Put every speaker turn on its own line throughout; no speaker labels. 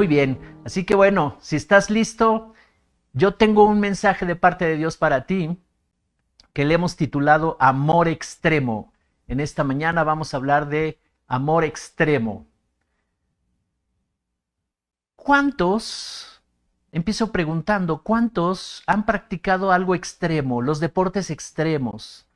Muy bien, así que bueno, si estás listo, yo tengo un mensaje de parte de Dios para ti que le hemos titulado Amor Extremo. En esta mañana vamos a hablar de amor extremo. ¿Cuántos, empiezo preguntando, cuántos han practicado algo extremo, los deportes extremos?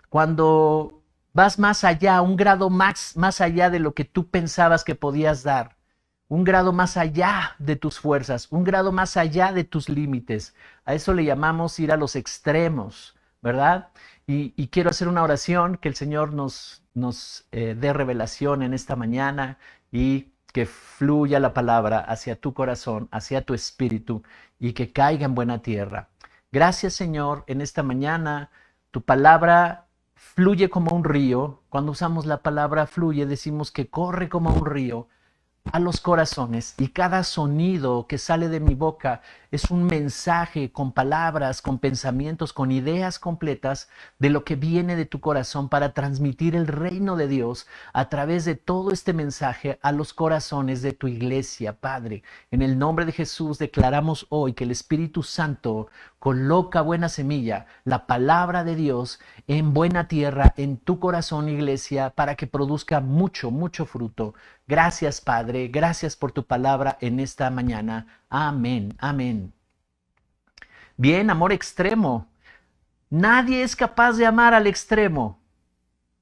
Cuando vas más allá, un grado más allá de lo que tú pensabas que podías dar, un grado más allá de tus fuerzas, un grado más allá de tus límites. A eso le llamamos ir a los extremos, ¿verdad? Y quiero hacer una oración que el Señor nos dé revelación en esta mañana y que fluya la palabra hacia tu corazón, hacia tu espíritu y que caiga en buena tierra. Gracias, Señor, en esta mañana tu palabra fluye como un río. Cuando usamos la palabra fluye, decimos que corre como un río a los corazones, y cada sonido que sale de mi boca es un mensaje con palabras, con pensamientos, con ideas completas de lo que viene de tu corazón para transmitir el reino de Dios a través de todo este mensaje a los corazones de tu iglesia, Padre. En el nombre de Jesús declaramos hoy que el Espíritu Santo coloca buena semilla, la palabra de Dios, en buena tierra, en tu corazón, iglesia, para que produzca mucho, mucho fruto. Gracias, Padre. Gracias por tu palabra en esta mañana. Amén. Amén. Bien, amor extremo. Nadie es capaz de amar al extremo.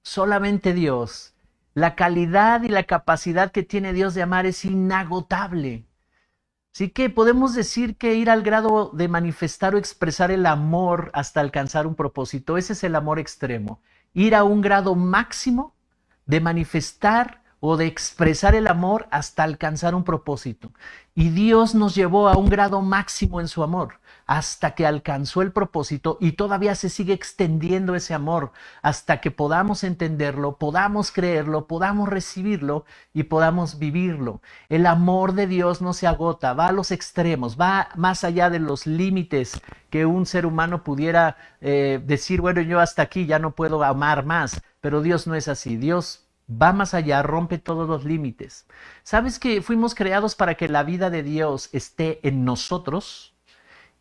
Solamente Dios. La calidad y la capacidad que tiene Dios de amar es inagotable. Así que podemos decir que ir al grado de manifestar o expresar el amor hasta alcanzar un propósito, ese es el amor extremo. Ir a un grado máximo de manifestar o de expresar el amor hasta alcanzar un propósito. Y Dios nos llevó a un grado máximo en su amor, hasta que alcanzó el propósito, y todavía se sigue extendiendo ese amor hasta que podamos entenderlo, podamos creerlo, podamos recibirlo y podamos vivirlo. El amor de Dios no se agota, va a los extremos, va más allá de los límites que un ser humano pudiera decir, bueno, yo hasta aquí ya no puedo amar más, pero Dios no es así. Dios va más allá, rompe todos los límites. ¿Sabes que fuimos creados para que la vida de Dios esté en nosotros?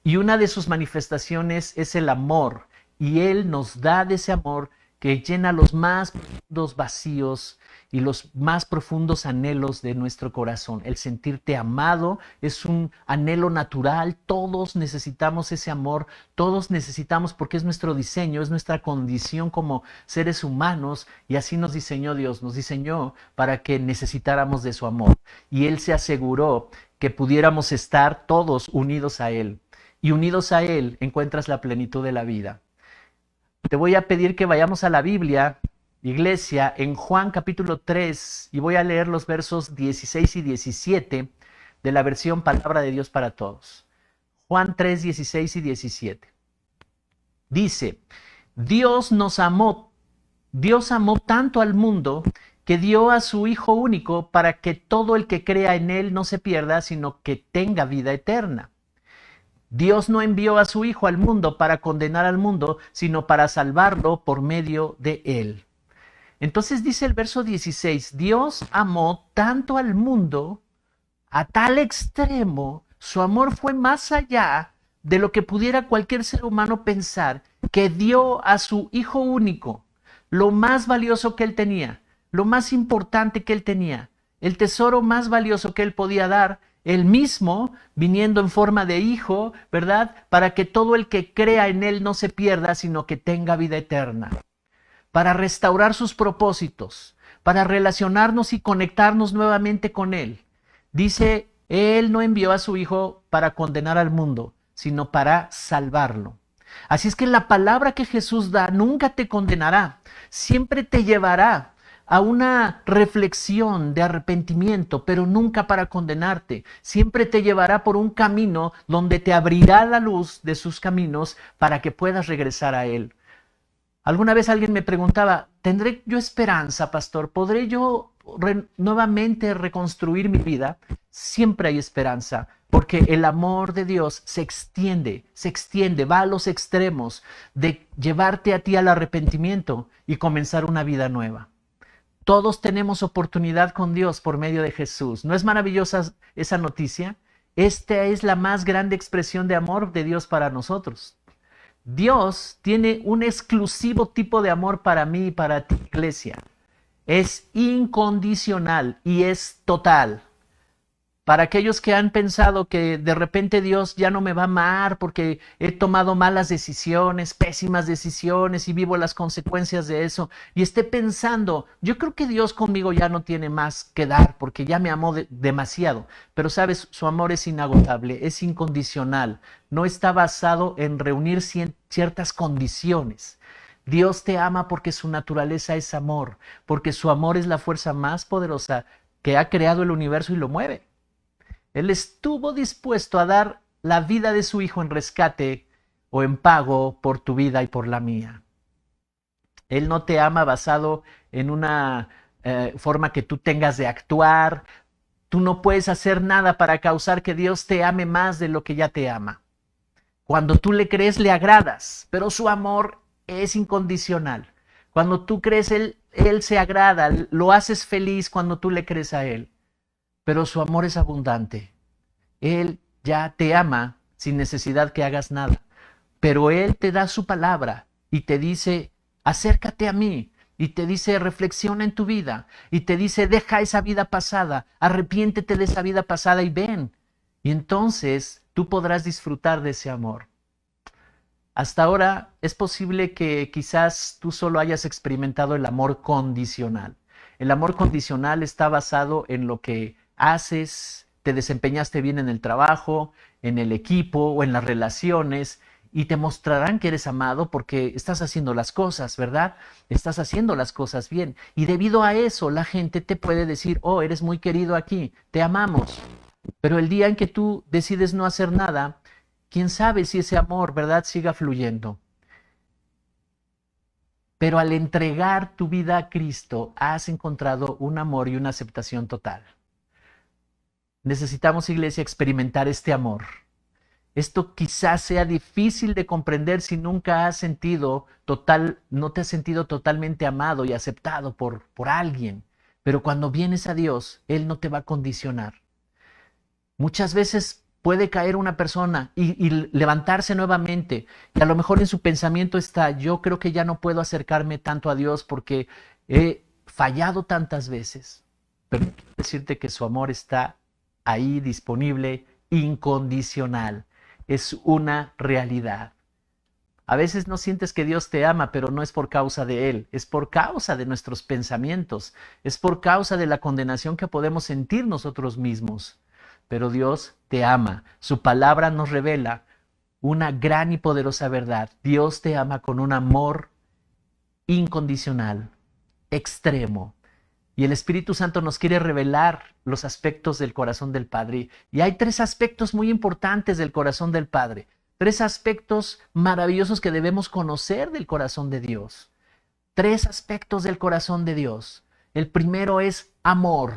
Y una de sus manifestaciones es el amor. Y Él nos da de ese amor que llena los más profundos vacíos y los más profundos anhelos de nuestro corazón. El sentirte amado es un anhelo natural. Todos necesitamos ese amor. Todos necesitamos, porque es nuestro diseño, es nuestra condición como seres humanos. Y así nos diseñó Dios. Nos diseñó para que necesitáramos de su amor. Y Él se aseguró que pudiéramos estar todos unidos a Él. Y unidos a Él encuentras la plenitud de la vida. Te voy a pedir que vayamos a la Biblia, iglesia, en Juan capítulo 3, y voy a leer los versos 16 y 17 de la versión Palabra de Dios para Todos. Juan 3, 16 y 17. Dice, Dios amó tanto al mundo que dio a su Hijo único para que todo el que crea en Él no se pierda, sino que tenga vida eterna. Dios no envió a su Hijo al mundo para condenar al mundo, sino para salvarlo por medio de Él. Entonces dice el verso 16, Dios amó tanto al mundo, a tal extremo, su amor fue más allá de lo que pudiera cualquier ser humano pensar, que dio a su Hijo único, lo más valioso que Él tenía, lo más importante que Él tenía, el tesoro más valioso que Él podía dar, Él mismo, viniendo en forma de Hijo, ¿verdad? Para que todo el que crea en Él no se pierda, sino que tenga vida eterna. Para restaurar sus propósitos, para relacionarnos y conectarnos nuevamente con Él. Dice, Él no envió a su Hijo para condenar al mundo, sino para salvarlo. Así es que la palabra que Jesús da nunca te condenará, siempre te llevará a una reflexión de arrepentimiento, pero nunca para condenarte. Siempre te llevará por un camino donde te abrirá la luz de sus caminos para que puedas regresar a Él. Alguna vez alguien me preguntaba, ¿tendré yo esperanza, pastor? ¿Podré yo nuevamente reconstruir mi vida? Siempre hay esperanza, porque el amor de Dios se extiende, va a los extremos de llevarte a ti al arrepentimiento y comenzar una vida nueva. Todos tenemos oportunidad con Dios por medio de Jesús. ¿No es maravillosa esa noticia? Esta es la más grande expresión de amor de Dios para nosotros. Dios tiene un exclusivo tipo de amor para mí y para ti, iglesia. Es incondicional y es total. Para aquellos que han pensado que de repente Dios ya no me va a amar porque he tomado malas decisiones, pésimas decisiones y vivo las consecuencias de eso, y esté pensando, yo creo que Dios conmigo ya no tiene más que dar porque ya me amó demasiado. Pero sabes, su amor es inagotable, es incondicional, no está basado en reunir ciertas condiciones. Dios te ama porque su naturaleza es amor, porque su amor es la fuerza más poderosa que ha creado el universo y lo mueve. Él estuvo dispuesto a dar la vida de su hijo en rescate o en pago por tu vida y por la mía. Él no te ama basado en una forma que tú tengas de actuar. Tú no puedes hacer nada para causar que Dios te ame más de lo que ya te ama. Cuando tú le crees, le agradas, pero su amor es incondicional. Cuando tú crees, Él se agrada, lo haces feliz cuando tú le crees a Él. Pero su amor es abundante. Él ya te ama sin necesidad que hagas nada. Pero Él te da su palabra y te dice, acércate a mí. Y te dice, reflexiona en tu vida. Y te dice, deja esa vida pasada, arrepiéntete de esa vida pasada y ven. Y entonces tú podrás disfrutar de ese amor. Hasta ahora es posible que quizás tú solo hayas experimentado el amor condicional. El amor condicional está basado en lo que haces, te desempeñaste bien en el trabajo, en el equipo o en las relaciones, y te mostrarán que eres amado porque estás haciendo las cosas, ¿verdad? Estás haciendo las cosas bien. Y debido a eso la gente te puede decir, oh, eres muy querido aquí, te amamos. Pero el día en que tú decides no hacer nada, quién sabe si ese amor, ¿verdad?, siga fluyendo. Pero al entregar tu vida a Cristo, has encontrado un amor y una aceptación total. Necesitamos, iglesia, experimentar este amor. Esto quizás sea difícil de comprender si nunca has sentido no te has sentido totalmente amado y aceptado por alguien. Pero cuando vienes a Dios, Él no te va a condicionar. Muchas veces puede caer una persona y levantarse nuevamente, y a lo mejor en su pensamiento está, yo creo que ya no puedo acercarme tanto a Dios porque he fallado tantas veces. Pero quiero decirte que su amor está ahí disponible, incondicional. Es una realidad. A veces no sientes que Dios te ama, pero no es por causa de Él, es por causa de nuestros pensamientos, es por causa de la condenación que podemos sentir nosotros mismos. Pero Dios te ama. Su palabra nos revela una gran y poderosa verdad. Dios te ama con un amor incondicional, extremo. Y el Espíritu Santo nos quiere revelar los aspectos del corazón del Padre. Y hay 3 aspectos muy importantes del corazón del Padre. 3 aspectos maravillosos que debemos conocer del corazón de Dios. 3 aspectos del corazón de Dios. El primero es amor.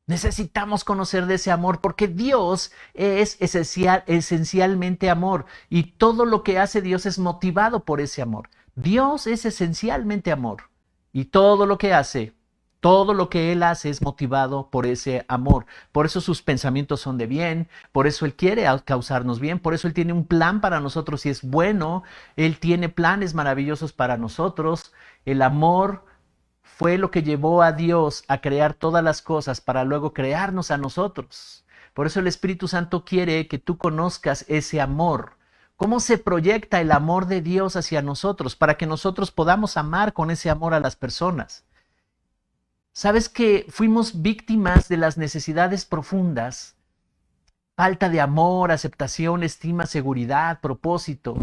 Necesitamos conocer de ese amor porque Dios es esencialmente amor, y todo lo que hace Dios es motivado por ese amor. Dios es esencialmente amor, y todo lo que hace, todo lo que Él hace es motivado por ese amor. Por eso sus pensamientos son de bien, por eso Él quiere causarnos bien, por eso Él tiene un plan para nosotros y es bueno. Él tiene planes maravillosos para nosotros. El amor fue lo que llevó a Dios a crear todas las cosas para luego crearnos a nosotros. Por eso el Espíritu Santo quiere que tú conozcas ese amor. ¿Cómo se proyecta el amor de Dios hacia nosotros? Para que nosotros podamos amar con ese amor a las personas. ¿Sabes que fuimos víctimas de las necesidades profundas? Falta de amor, aceptación, estima, seguridad, propósito.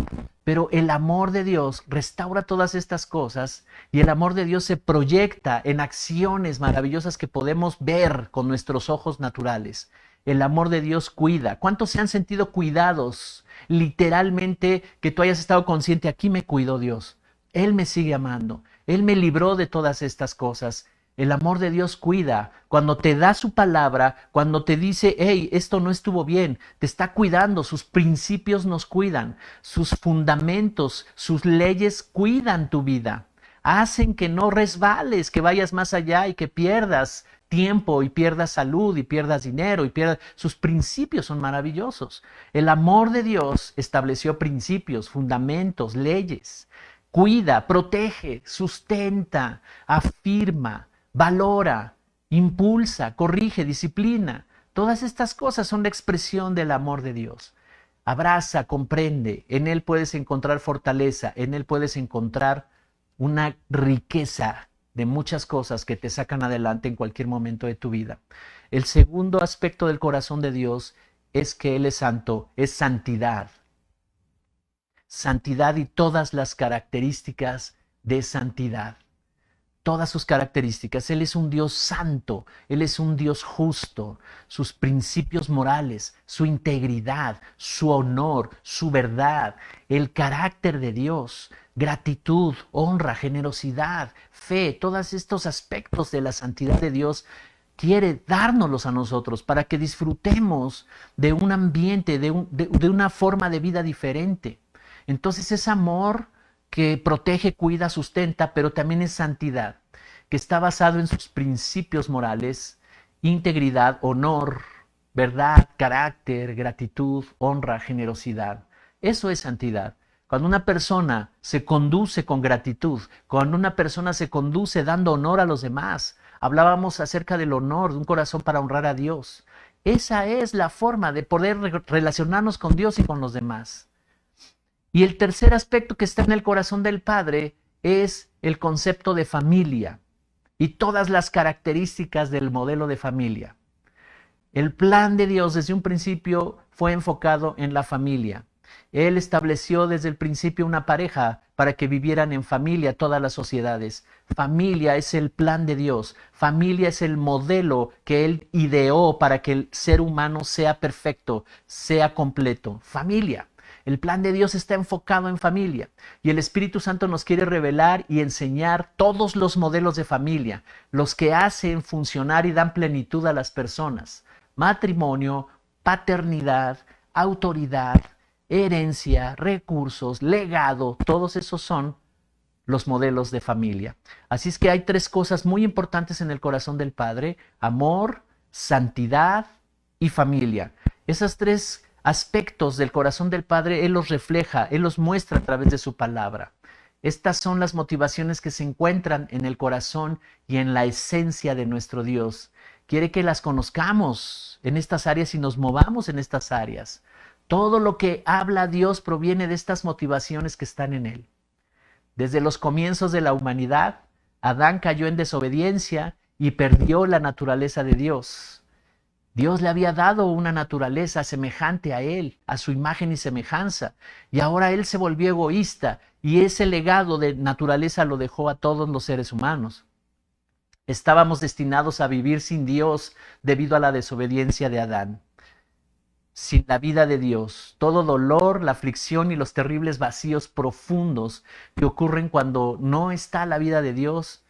Pero el amor de Dios restaura todas estas cosas, y el amor de Dios se proyecta en acciones maravillosas que podemos ver con nuestros ojos naturales. El amor de Dios cuida. ¿Cuántos se han sentido cuidados? Literalmente, que tú hayas estado consciente, aquí me cuidó Dios. Él me sigue amando. Él me libró de todas estas cosas. El amor de Dios cuida. Cuando te da su palabra, cuando te dice, hey, esto no estuvo bien, te está cuidando. Sus principios nos cuidan. Sus fundamentos, sus leyes cuidan tu vida. hacen que no resbales, que vayas más allá y que pierdas tiempo y pierdas salud y pierdas dinero y pierdas... Sus principios son maravillosos. El amor de Dios estableció principios, fundamentos, leyes. Cuida, protege, sustenta, afirma, valora, impulsa, corrige, disciplina. Todas estas cosas son la expresión del amor de Dios. Abraza, comprende, en Él puedes encontrar fortaleza, en Él puedes encontrar una riqueza de muchas cosas que te sacan adelante en cualquier momento de tu vida. El segundo aspecto del corazón de Dios es que Él es santo, es santidad. Santidad y todas las características de santidad. Todas sus características. Él es un Dios santo, Él es un Dios justo. Sus principios morales, su integridad, su honor, su verdad, el carácter de Dios, gratitud, honra, generosidad, fe, todos estos aspectos de la santidad de Dios quiere dárnoslos a nosotros para que disfrutemos de un ambiente, de una forma de vida diferente. Entonces es amor que protege, cuida, sustenta, pero también es santidad, que está basado en sus principios morales, integridad, honor, verdad, carácter, gratitud, honra, generosidad. Eso es santidad. Cuando una persona se conduce con gratitud, cuando una persona se conduce dando honor a los demás, hablábamos acerca del honor, de un corazón para honrar a Dios. Esa es la forma de poder relacionarnos con Dios y con los demás. Y el tercer aspecto que está en el corazón del Padre es el concepto de familia y todas las características del modelo de familia. El plan de Dios desde un principio fue enfocado en la familia. Él estableció desde el principio una pareja para que vivieran en familia todas las sociedades. Familia es el plan de Dios. Familia es el modelo que Él ideó para que el ser humano sea perfecto, sea completo. Familia. El plan de Dios está enfocado en familia y el Espíritu Santo nos quiere revelar y enseñar todos los modelos de familia, los que hacen funcionar y dan plenitud a las personas. Matrimonio, paternidad, autoridad, herencia, recursos, legado, todos esos son los modelos de familia. Así es que hay tres cosas muy importantes en el corazón del Padre: amor, santidad y familia. Esas tres aspectos del corazón del Padre Él los refleja, Él los muestra a través de su palabra. Estas son las motivaciones que se encuentran en el corazón y en la esencia de nuestro Dios. Quiere que las conozcamos en estas áreas y nos movamos en estas áreas. Todo lo que habla Dios proviene de estas motivaciones que están en Él. Desde los comienzos de la humanidad, Adán cayó en desobediencia y perdió la naturaleza de Dios. Dios le había dado una naturaleza semejante a Él, a su imagen y semejanza, y ahora Él se volvió egoísta y ese legado de naturaleza lo dejó a todos los seres humanos. Estábamos destinados a vivir sin Dios debido a la desobediencia de Adán. Sin la vida de Dios, todo dolor, la aflicción y los terribles vacíos profundos que ocurren cuando no está la vida de Dios,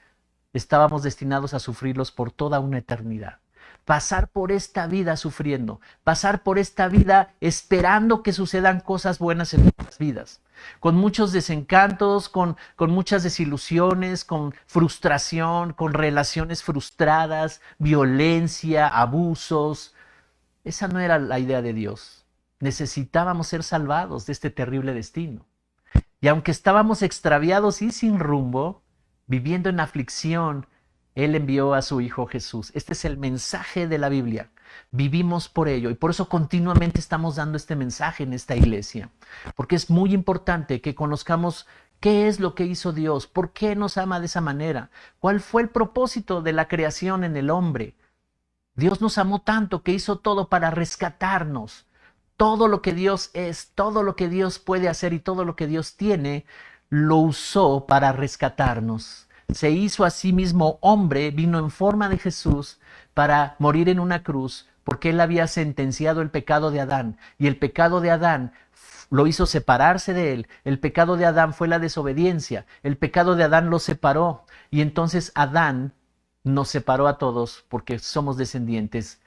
estábamos destinados a sufrirlos por toda una eternidad. Pasar por esta vida sufriendo, pasar por esta vida esperando que sucedan cosas buenas en nuestras vidas, con muchos desencantos, con muchas desilusiones, con frustración, con relaciones frustradas, violencia, abusos. Esa no era la idea de Dios. Necesitábamos ser salvados de este terrible destino. Y aunque estábamos extraviados y sin rumbo, viviendo en aflicción, Él envió a su Hijo Jesús. Este es el mensaje de la Biblia. Vivimos por ello y por eso continuamente estamos dando este mensaje en esta iglesia. Porque es muy importante que conozcamos qué es lo que hizo Dios, por qué nos ama de esa manera, cuál fue el propósito de la creación en el hombre. Dios nos amó tanto que hizo todo para rescatarnos. Todo lo que Dios es, todo lo que Dios puede hacer y todo lo que Dios tiene, lo usó para rescatarnos. Se hizo a sí mismo hombre, vino en forma de Jesús para morir en una cruz, porque Él había sentenciado el pecado de Adán, y el pecado de Adán lo hizo separarse de Él. El pecado de Adán fue la desobediencia, el pecado de Adán lo separó, y entonces Adán nos separó a todos porque somos descendientes.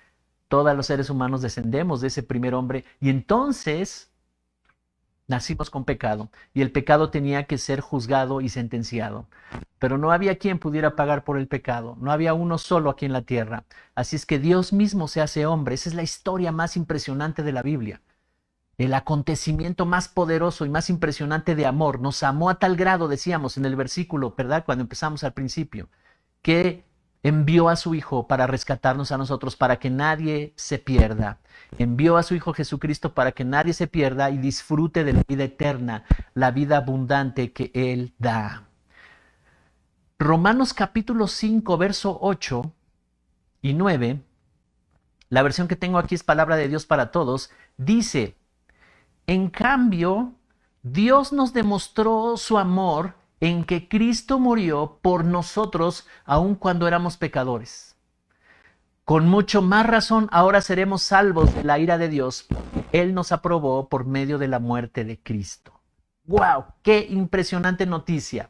Todos los seres humanos descendemos de ese primer hombre, y entonces nacimos con pecado, y el pecado tenía que ser juzgado y sentenciado. pero no había quien pudiera pagar por el pecado. No había uno solo aquí en la tierra. Así es que Dios mismo se hace hombre. Esa es la historia más impresionante de la Biblia. El acontecimiento más poderoso y más impresionante de amor. Nos amó a tal grado, decíamos en el versículo, ¿verdad? Cuando empezamos al principio, que envió a su Hijo para rescatarnos a nosotros, para que nadie se pierda. Envió a su Hijo Jesucristo para que nadie se pierda y disfrute de la vida eterna, la vida abundante que Él da. Romanos capítulo 5, verso 8 y 9, la versión que tengo aquí es Palabra de Dios para Todos, dice: en cambio, Dios nos demostró su amor en que Cristo murió por nosotros aun cuando éramos pecadores. Con mucho más razón ahora seremos salvos de la ira de Dios. Él nos aprobó por medio de la muerte de Cristo. ¡Wow! ¡Qué impresionante noticia!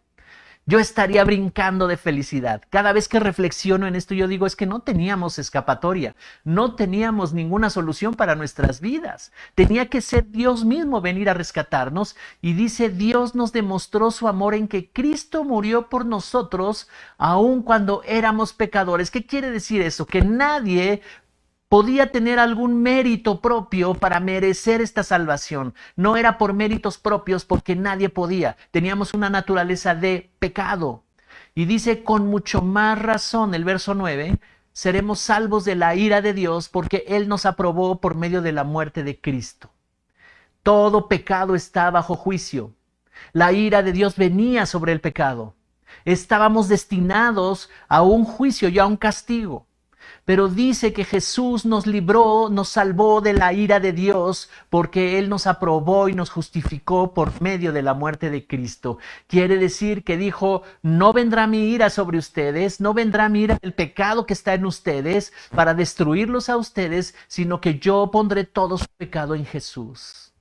Yo estaría brincando de felicidad. Cada vez que reflexiono en esto, yo digo, es que no teníamos escapatoria, no teníamos ninguna solución para nuestras vidas. Tenía que ser Dios mismo venir a rescatarnos. Y dice, Dios nos demostró su amor en que Cristo murió por nosotros, aun cuando éramos pecadores. ¿Qué quiere decir eso? Que nadie podía tener algún mérito propio para merecer esta salvación. No era por méritos propios, porque nadie podía. Teníamos una naturaleza de pecado. Y dice, con mucho más razón, el verso 9, seremos salvos de la ira de Dios porque Él nos aprobó por medio de la muerte de Cristo. Todo pecado está bajo juicio. La ira de Dios venía sobre el pecado. Estábamos destinados a un juicio y a un castigo. Pero dice que Jesús nos libró, nos salvó de la ira de Dios porque Él nos aprobó y nos justificó por medio de la muerte de Cristo. Quiere decir que dijo, no vendrá mi ira sobre ustedes, no vendrá mi ira del pecado que está en ustedes para destruirlos a ustedes, sino que yo pondré todo su pecado en Jesús.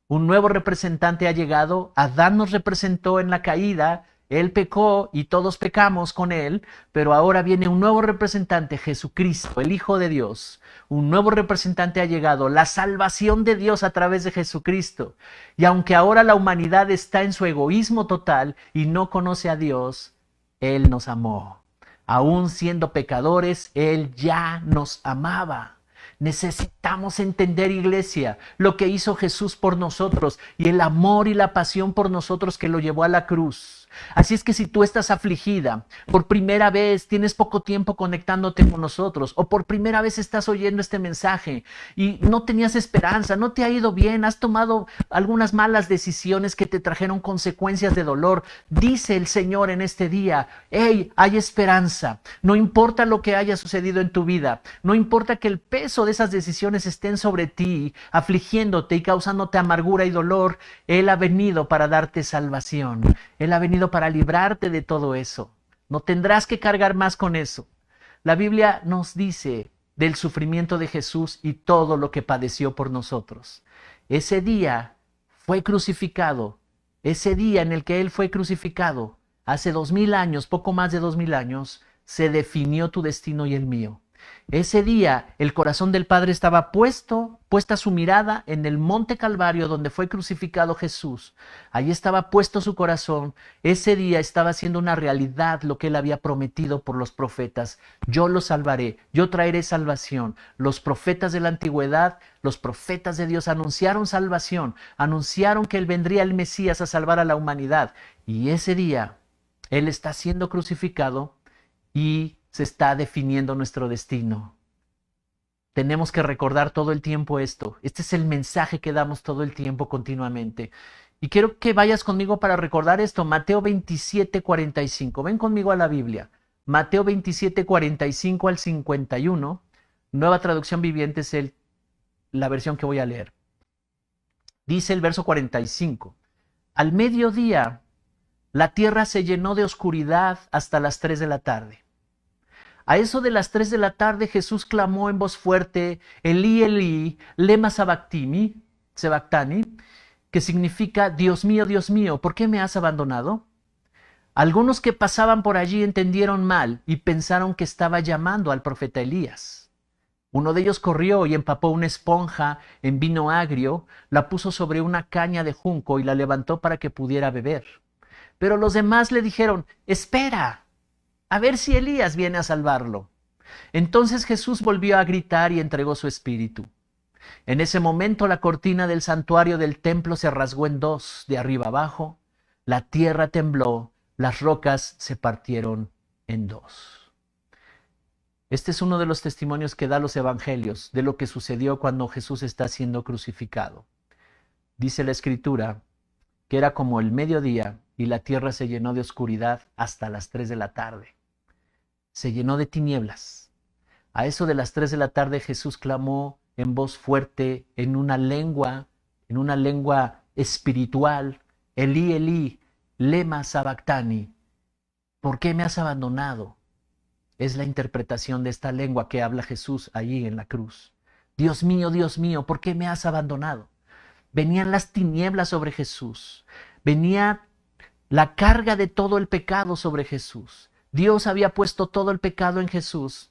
Un nuevo representante ha llegado. Adán nos representó en la caída. Él pecó y todos pecamos con él, pero ahora viene un nuevo representante, Jesucristo, el Hijo de Dios. Un nuevo representante ha llegado, la salvación de Dios a través de Jesucristo. Y aunque ahora la humanidad está en su egoísmo total y no conoce a Dios, Él nos amó. Aún siendo pecadores, Él ya nos amaba. Necesitamos entender, iglesia, lo que hizo Jesús por nosotros y el amor y la pasión por nosotros que lo llevó a la cruz. Así es que si tú estás afligida, por primera vez tienes poco tiempo conectándote con nosotros, o por primera vez estás oyendo este mensaje y no tenías esperanza, no te ha ido bien, has tomado algunas malas decisiones que te trajeron consecuencias de dolor, dice el Señor en este día, hey, hay esperanza. No importa lo que haya sucedido en tu vida, no importa que el peso de esas decisiones estén sobre ti, afligiéndote y causándote amargura y dolor, Él ha venido para darte salvación. Él ha venido para librarte de todo eso. No tendrás que cargar más con eso. La Biblia nos dice del sufrimiento de Jesús y todo lo que padeció por nosotros. Ese día fue crucificado. Ese día en el que Él fue crucificado, hace 2000 años, poco más de 2000 años, se definió tu destino y el mío. Ese día el corazón del Padre estaba puesta su mirada en el monte Calvario donde fue crucificado Jesús. Allí estaba puesto su corazón. Ese día estaba haciendo una realidad lo que Él había prometido por los profetas. Yo los salvaré, yo traeré salvación. Los profetas de la antigüedad, los profetas de Dios anunciaron salvación, anunciaron que Él vendría el Mesías a salvar a la humanidad. Y ese día Él está siendo crucificado y se está definiendo nuestro destino. Tenemos que recordar todo el tiempo esto. Este es el mensaje que damos todo el tiempo continuamente. Y quiero que vayas conmigo para recordar esto. Mateo 27:45. Ven conmigo a la Biblia. Mateo 27:45 al 51. Nueva Traducción Viviente es la versión que voy a leer. Dice el verso 45. Al mediodía, la tierra se llenó de oscuridad hasta las 3 de la tarde. A eso de las 3 de la tarde Jesús clamó en voz fuerte, Elí, Elí, lema sabactani, que significa, Dios mío, ¿por qué me has abandonado? Algunos que pasaban por allí entendieron mal y pensaron que estaba llamando al profeta Elías. Uno de ellos corrió y empapó una esponja en vino agrio, la puso sobre una caña de junco y la levantó para que pudiera beber. Pero los demás le dijeron, espera, a ver si Elías viene a salvarlo. Entonces Jesús volvió a gritar y entregó su espíritu. En ese momento la cortina del santuario del templo se rasgó en dos, de arriba abajo, la tierra tembló, las rocas se partieron en dos. Este es uno de los testimonios que da los evangelios de lo que sucedió cuando Jesús está siendo crucificado. Dice la Escritura que era como el mediodía y la tierra se llenó de oscuridad hasta las 3 de la tarde. Se llenó de tinieblas. A eso de las 3 de la tarde Jesús clamó en voz fuerte, en una lengua espiritual, Elí, Elí, lema sabactani, ¿por qué me has abandonado? Es la interpretación de esta lengua que habla Jesús allí en la cruz. Dios mío, ¿por qué me has abandonado? Venían las tinieblas sobre Jesús. Venía la carga de todo el pecado sobre Jesús. Dios había puesto todo el pecado en Jesús.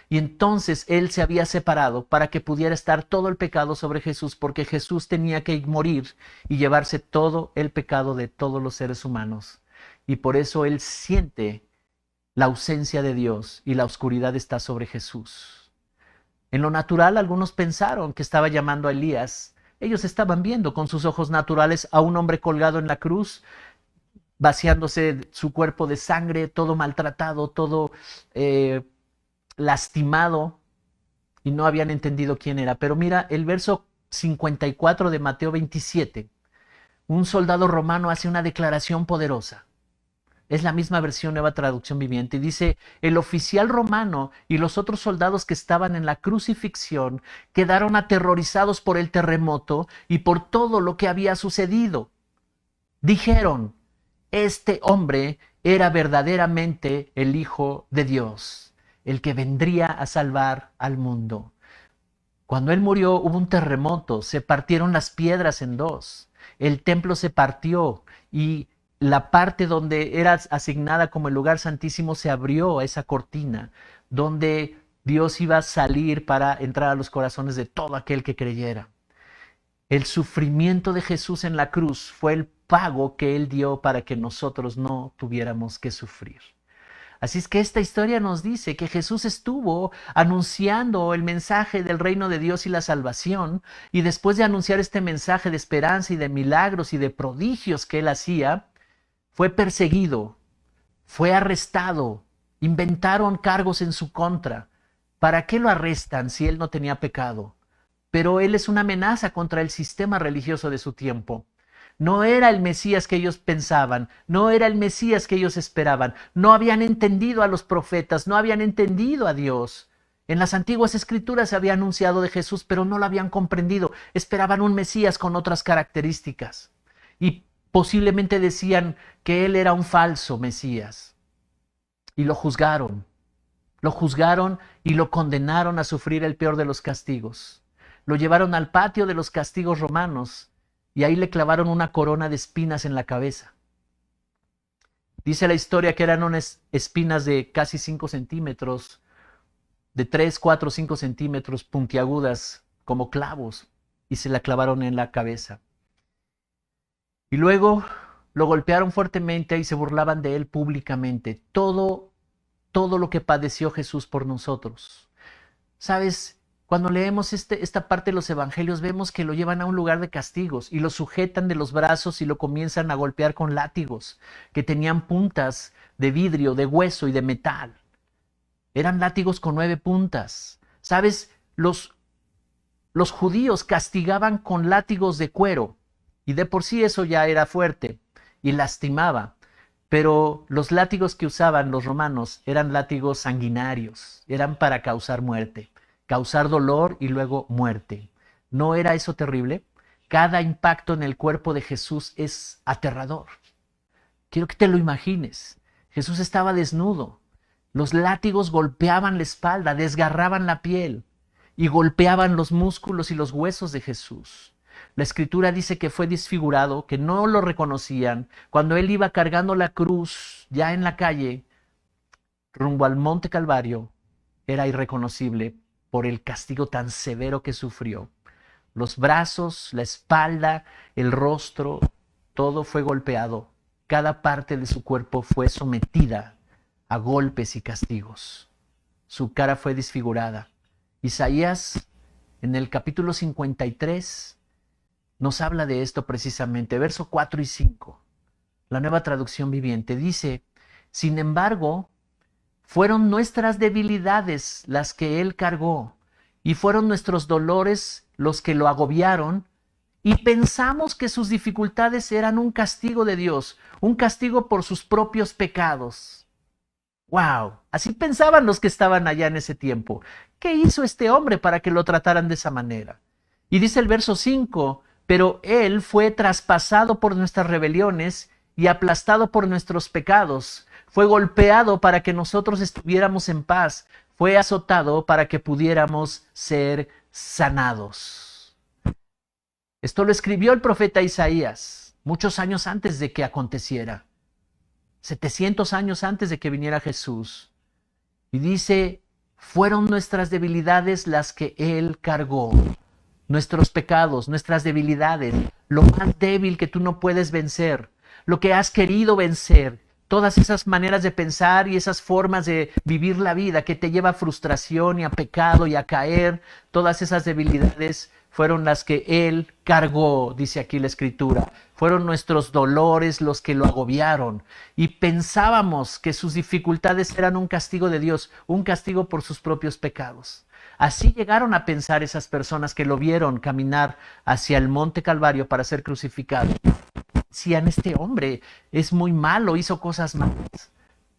Y entonces Él se había separado para que pudiera estar todo el pecado sobre Jesús, porque Jesús tenía que morir y llevarse todo el pecado de todos los seres humanos. Y por eso Él siente la ausencia de Dios y la oscuridad está sobre Jesús. En lo natural, algunos pensaron que estaba llamando a Elías. Ellos estaban viendo con sus ojos naturales a un hombre colgado en la cruz, vaciándose su cuerpo de sangre, todo maltratado, todo lastimado, y no habían entendido quién era. Pero mira el verso 54 de Mateo 27. Un soldado romano hace una declaración poderosa. Es la misma versión, Nueva Traducción Viviente. Y dice, el oficial romano y los otros soldados que estaban en la crucifixión quedaron aterrorizados por el terremoto y por todo lo que había sucedido. Dijeron, este hombre era verdaderamente el Hijo de Dios, el que vendría a salvar al mundo. Cuando él murió hubo un terremoto, se partieron las piedras en dos, el templo se partió y la parte donde era asignada como el lugar santísimo se abrió esa cortina, donde Dios iba a salir para entrar a los corazones de todo aquel que creyera. El sufrimiento de Jesús en la cruz fue el pago que Él dio para que nosotros no tuviéramos que sufrir. Así es que esta historia nos dice que Jesús estuvo anunciando el mensaje del reino de Dios y la salvación, y después de anunciar este mensaje de esperanza y de milagros y de prodigios que Él hacía, fue perseguido, fue arrestado, inventaron cargos en su contra. ¿Para qué lo arrestan si Él no tenía pecado? Pero Él es una amenaza contra el sistema religioso de su tiempo. No era el Mesías que ellos pensaban, no era el Mesías que ellos esperaban, no habían entendido a los profetas, no habían entendido a Dios. En las antiguas escrituras se había anunciado de Jesús, pero no lo habían comprendido, esperaban un Mesías con otras características. Y posiblemente decían que Él era un falso Mesías. Y lo juzgaron y lo condenaron a sufrir el peor de los castigos. Lo llevaron al patio de los castigos romanos, y ahí le clavaron una corona de espinas en la cabeza. Dice la historia que eran unas espinas de casi 5 centímetros, de 3, 4, 5 centímetros, puntiagudas, como clavos, y se la clavaron en la cabeza. Y luego lo golpearon fuertemente y se burlaban de él públicamente. Todo lo que padeció Jesús por nosotros. ¿Sabes? Cuando leemos esta parte de los evangelios, vemos que lo llevan a un lugar de castigos y lo sujetan de los brazos y lo comienzan a golpear con látigos que tenían puntas de vidrio, de hueso y de metal. Eran látigos con 9 puntas. ¿Sabes? Los judíos castigaban con látigos de cuero, y de por sí eso ya era fuerte y lastimaba. Pero los látigos que usaban los romanos eran látigos sanguinarios, eran para causar muerte. Causar dolor y luego muerte. ¿No era eso terrible? Cada impacto en el cuerpo de Jesús es aterrador. Quiero que te lo imagines. Jesús estaba desnudo. Los látigos golpeaban la espalda, desgarraban la piel y golpeaban los músculos y los huesos de Jesús. La Escritura dice que fue desfigurado, que no lo reconocían. Cuando él iba cargando la cruz ya en la calle, rumbo al Monte Calvario, era irreconocible por el castigo tan severo que sufrió. Los brazos, la espalda, el rostro, todo fue golpeado cada parte de su cuerpo fue sometida a golpes y castigos. Su cara fue desfigurada. Isaías, en el capítulo 53, nos habla de esto precisamente. Verso 4 y 5. La Nueva Traducción Viviente dice: sin embargo, fueron nuestras debilidades las que Él cargó, y fueron nuestros dolores los que lo agobiaron, y pensamos que sus dificultades eran un castigo de Dios, un castigo por sus propios pecados. ¡Wow! Así pensaban los que estaban allá en ese tiempo. ¿Qué hizo este hombre para que lo trataran de esa manera? Y dice el verso 5, pero Él fue traspasado por nuestras rebeliones y aplastado por nuestros pecados. Fue golpeado para que nosotros estuviéramos en paz. Fue azotado para que pudiéramos ser sanados. Esto lo escribió el profeta Isaías muchos años antes de que aconteciera. 700 años antes de que viniera Jesús. Y dice: fueron nuestras debilidades las que Él cargó. Nuestros pecados, nuestras debilidades, lo más débil que tú no puedes vencer, lo que has querido vencer, todas esas maneras de pensar y esas formas de vivir la vida que te lleva a frustración y a pecado y a caer, todas esas debilidades fueron las que Él cargó, dice aquí la Escritura. Fueron nuestros dolores los que lo agobiaron. Y pensábamos que sus dificultades eran un castigo de Dios, un castigo por sus propios pecados. Así llegaron a pensar esas personas que lo vieron caminar hacia el Monte Calvario para ser crucificado. Decían: este hombre es muy malo, hizo cosas malas.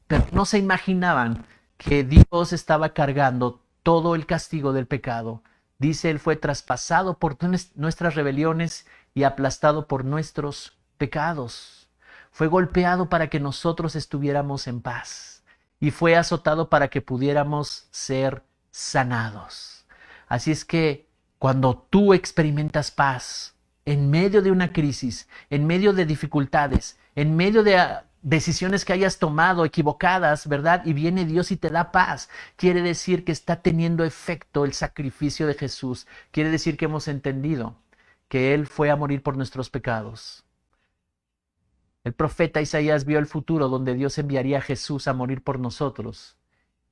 Pero no se imaginaban que Dios estaba cargando todo el castigo del pecado. Dice: Él fue traspasado por nuestras rebeliones y aplastado por nuestros pecados. Fue golpeado para que nosotros estuviéramos en paz. Y fue azotado para que pudiéramos ser sanados. Así es que cuando tú experimentas paz en medio de una crisis, en medio de dificultades, en medio de decisiones que hayas tomado equivocadas, ¿verdad? Y viene Dios y te da paz. Quiere decir que está teniendo efecto el sacrificio de Jesús. Quiere decir que hemos entendido que Él fue a morir por nuestros pecados. El profeta Isaías vio el futuro donde Dios enviaría a Jesús a morir por nosotros.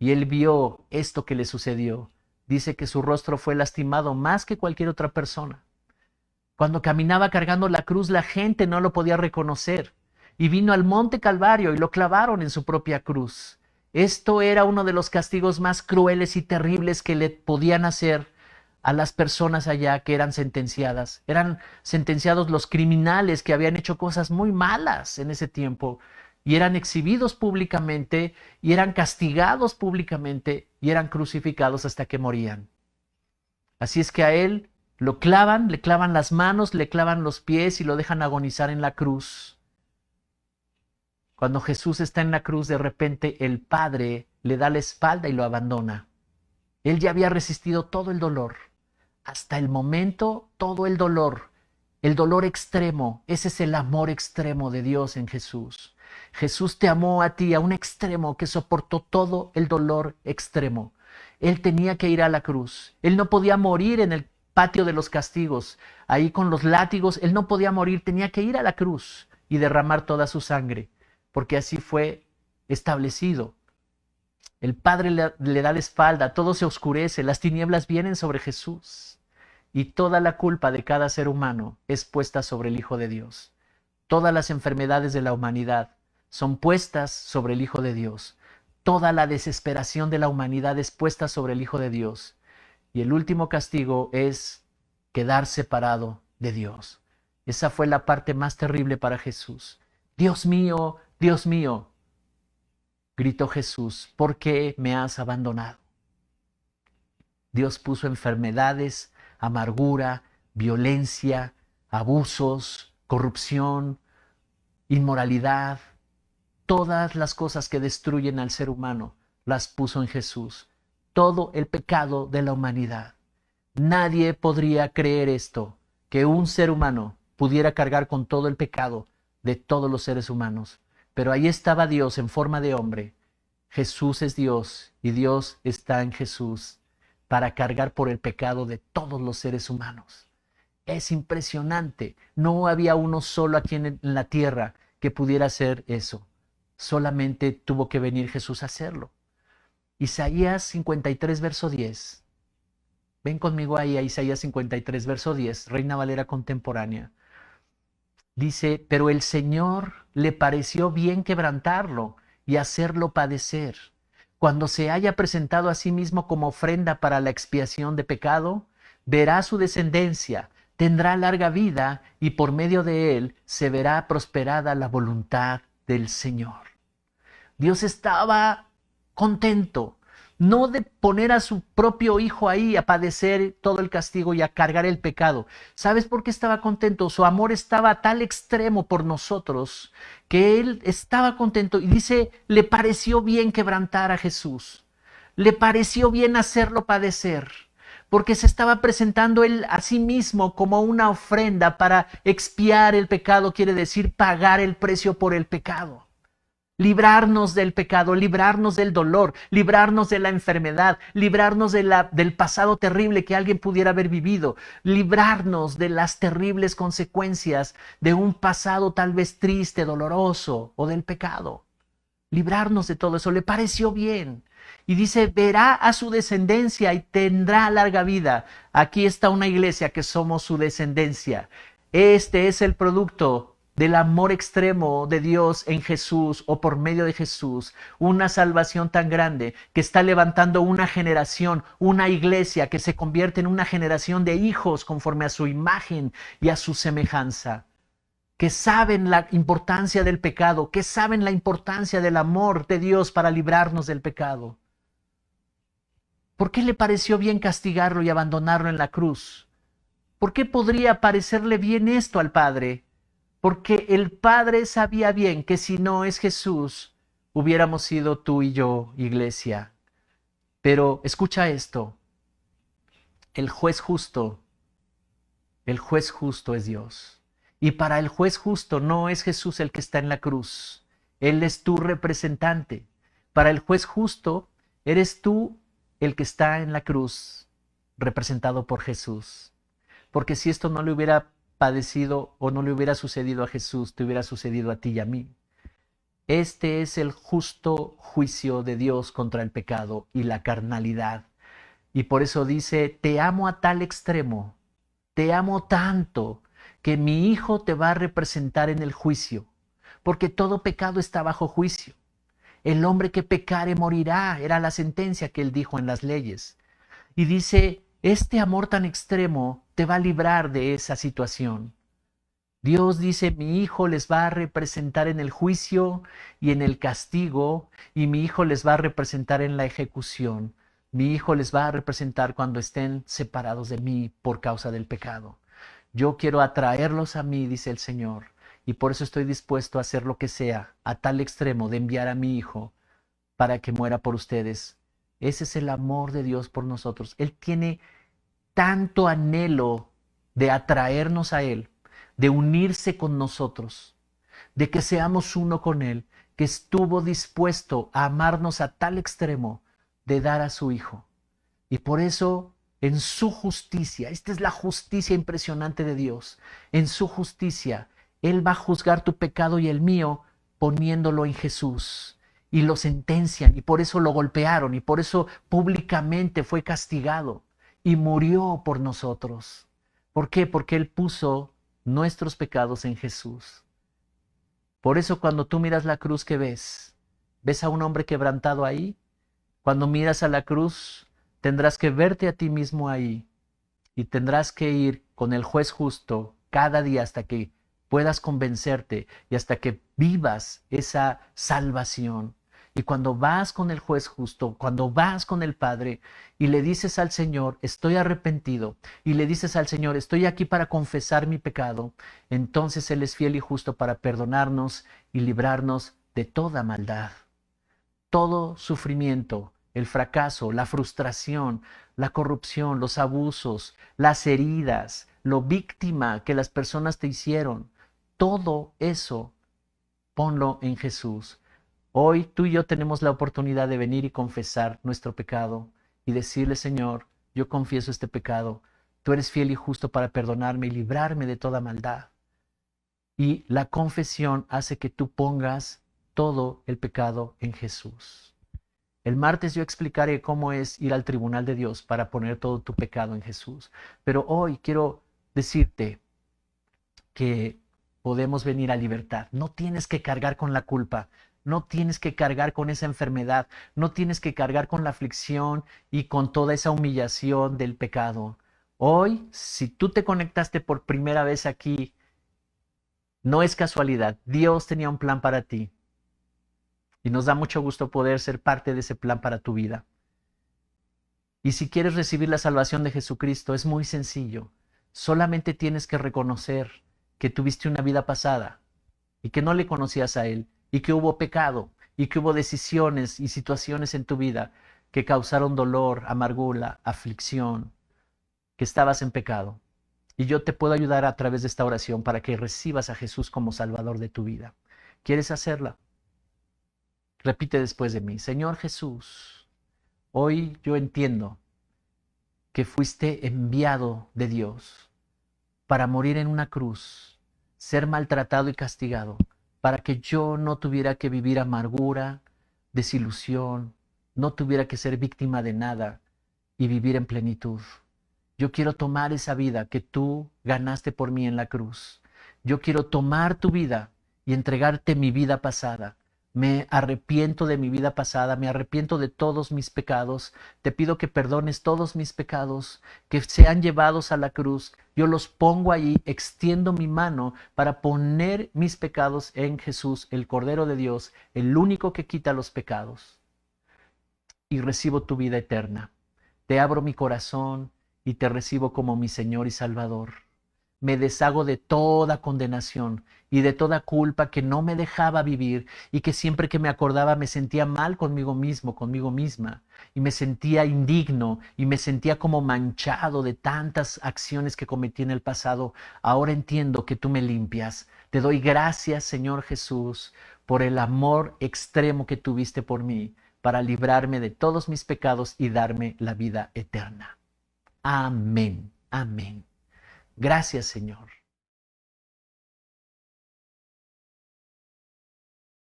Y él vio esto que le sucedió. Dice que su rostro fue lastimado más que cualquier otra persona. Cuando caminaba cargando la cruz, la gente no lo podía reconocer. Y vino al Monte Calvario y lo clavaron en su propia cruz. Esto era uno de los castigos más crueles y terribles que le podían hacer a las personas allá que eran sentenciadas. Eran sentenciados los criminales que habían hecho cosas muy malas en ese tiempo. Y eran exhibidos públicamente, y eran castigados públicamente, y eran crucificados hasta que morían. Así es que a él lo clavan, le clavan las manos, le clavan los pies y lo dejan agonizar en la cruz. Cuando Jesús está en la cruz, de repente el Padre le da la espalda y lo abandona. Él ya había resistido todo el dolor. Hasta el momento, todo el dolor extremo. Ese es el amor extremo de Dios en Jesús. Jesús te amó a ti a un extremo que soportó todo el dolor extremo. Él tenía que ir a la cruz. Él no podía morir en el patio de los castigos, ahí con los látigos. Él no podía morir, tenía que ir a la cruz y derramar toda su sangre, porque así fue establecido. El Padre le da la espalda, todo se oscurece, las tinieblas vienen sobre Jesús y toda la culpa de cada ser humano es puesta sobre el Hijo de Dios. Todas las enfermedades de la humanidad son puestas sobre el Hijo de Dios. Toda la desesperación de la humanidad es puesta sobre el Hijo de Dios. Y el último castigo es quedar separado de Dios. Esa fue la parte más terrible para Jesús. Dios mío, gritó Jesús, ¿por qué me has abandonado? Dios puso enfermedades, amargura, violencia, abusos, corrupción, inmoralidad, todas las cosas que destruyen al ser humano, las puso en Jesús. Todo el pecado de la humanidad. Nadie podría creer esto, que un ser humano pudiera cargar con todo el pecado de todos los seres humanos. Pero ahí estaba Dios en forma de hombre. Jesús es Dios y Dios está en Jesús para cargar por el pecado de todos los seres humanos. Es impresionante. No había uno solo aquí en la tierra que pudiera hacer eso. Solamente tuvo que venir Jesús a hacerlo. Isaías 53, verso 10. Ven conmigo ahí a Isaías 53, verso 10, Reina Valera contemporánea. Dice, pero el Señor le pareció bien quebrantarlo y hacerlo padecer. Cuando se haya presentado a sí mismo como ofrenda para la expiación de pecado, verá su descendencia, tendrá larga vida y por medio de él se verá prosperada la voluntad del Señor. Dios estaba contento, no de poner a su propio hijo ahí a padecer todo el castigo y a cargar el pecado. ¿Sabes por qué estaba contento? Su amor estaba a tal extremo por nosotros que él estaba contento y dice, le pareció bien quebrantar a Jesús, le pareció bien hacerlo padecer, porque se estaba presentando él a sí mismo como una ofrenda para expiar el pecado, quiere decir pagar el precio por el pecado. Librarnos del pecado, librarnos del dolor, librarnos de la enfermedad, librarnos del pasado terrible que alguien pudiera haber vivido, librarnos de las terribles consecuencias de un pasado tal vez triste, doloroso o del pecado. Librarnos de todo eso, le pareció bien. Y dice, verá a su descendencia y tendrá larga vida. Aquí está una iglesia que somos su descendencia. Este es el producto del amor extremo de Dios en Jesús o por medio de Jesús, una salvación tan grande que está levantando una generación, una iglesia que se convierte en una generación de hijos conforme a su imagen y a su semejanza, que saben la importancia del pecado, que saben la importancia del amor de Dios para librarnos del pecado. ¿Por qué le pareció bien castigarlo y abandonarlo en la cruz? ¿Por qué podría parecerle bien esto al Padre? Porque el Padre sabía bien que si no es Jesús, hubiéramos sido tú y yo, iglesia. Pero escucha esto, el juez justo es Dios. Y para el juez justo no es Jesús el que está en la cruz, Él es tu representante. Para el juez justo eres tú el que está en la cruz, representado por Jesús. Porque si esto no le hubiera padecido o no le hubiera sucedido a Jesús, te hubiera sucedido a ti y a mí. Este es el justo juicio de Dios contra el pecado y la carnalidad. Y por eso dice, te amo a tal extremo, te amo tanto, que mi Hijo te va a representar en el juicio, porque todo pecado está bajo juicio. El hombre que pecare morirá, era la sentencia que él dijo en las leyes. Y dice, este amor tan extremo te va a librar de esa situación. Dios dice, mi Hijo les va a representar en el juicio y en el castigo, y mi Hijo les va a representar en la ejecución. Mi Hijo les va a representar cuando estén separados de mí por causa del pecado. Yo quiero atraerlos a mí, dice el Señor, y por eso estoy dispuesto a hacer lo que sea, a tal extremo de enviar a mi Hijo para que muera por ustedes. Ese es el amor de Dios por nosotros. Él tiene tanto anhelo de atraernos a Él, de unirse con nosotros, de que seamos uno con Él, que estuvo dispuesto a amarnos a tal extremo de dar a su Hijo. Y por eso, en su justicia, esta es la justicia impresionante de Dios, en su justicia, Él va a juzgar tu pecado y el mío poniéndolo en Jesús. Y lo sentencian, y por eso lo golpearon, y por eso públicamente fue castigado, y murió por nosotros. ¿Por qué? Porque Él puso nuestros pecados en Jesús. Por eso cuando tú miras la cruz, ¿qué ves? ¿Ves a un hombre quebrantado ahí? Cuando miras a la cruz, tendrás que verte a ti mismo ahí, y tendrás que ir con el juez justo cada día hasta que puedas convencerte y hasta que vivas esa salvación. Y cuando vas con el juez justo, cuando vas con el Padre y le dices al Señor, estoy arrepentido, y le dices al Señor, estoy aquí para confesar mi pecado, entonces Él es fiel y justo para perdonarnos y librarnos de toda maldad. Todo sufrimiento, el fracaso, la frustración, la corrupción, los abusos, las heridas, lo víctima que las personas te hicieron, todo eso, ponlo en Jesús. Hoy tú y yo tenemos la oportunidad de venir y confesar nuestro pecado y decirle, Señor, yo confieso este pecado. Tú eres fiel y justo para perdonarme y librarme de toda maldad. Y la confesión hace que tú pongas todo el pecado en Jesús. El martes yo explicaré cómo es ir al tribunal de Dios para poner todo tu pecado en Jesús. Pero hoy quiero decirte que podemos venir a libertad. No tienes que cargar con la culpa. No tienes que cargar con esa enfermedad. No tienes que cargar con la aflicción y con toda esa humillación del pecado. Hoy, si tú te conectaste por primera vez aquí, no es casualidad. Dios tenía un plan para ti. Y nos da mucho gusto poder ser parte de ese plan para tu vida. Y si quieres recibir la salvación de Jesucristo, es muy sencillo. Solamente tienes que reconocer que tuviste una vida pasada y que no le conocías a Él y que hubo pecado y que hubo decisiones y situaciones en tu vida que causaron dolor, amargura, aflicción, que estabas en pecado. Y yo te puedo ayudar a través de esta oración para que recibas a Jesús como Salvador de tu vida. ¿Quieres hacerla? Repite después de mí: Señor Jesús, hoy yo entiendo que fuiste enviado de Dios para morir en una cruz, ser maltratado y castigado, para que yo no tuviera que vivir amargura, desilusión, no tuviera que ser víctima de nada y vivir en plenitud. Yo quiero tomar esa vida que tú ganaste por mí en la cruz. Yo quiero tomar tu vida y entregarte mi vida pasada. Me arrepiento de mi vida pasada, me arrepiento de todos mis pecados. Te pido que perdones todos mis pecados, que sean llevados a la cruz. Yo los pongo ahí, extiendo mi mano para poner mis pecados en Jesús, el Cordero de Dios, el único que quita los pecados. Y recibo tu vida eterna. Te abro mi corazón y te recibo como mi Señor y Salvador. Me deshago de toda condenación y de toda culpa que no me dejaba vivir y que siempre que me acordaba me sentía mal conmigo mismo, conmigo misma, y me sentía indigno y me sentía como manchado de tantas acciones que cometí en el pasado. Ahora entiendo que tú me limpias. Te doy gracias, Señor Jesús, por el amor extremo que tuviste por mí para librarme de todos mis pecados y darme la vida eterna. Amén. Amén. Gracias, Señor.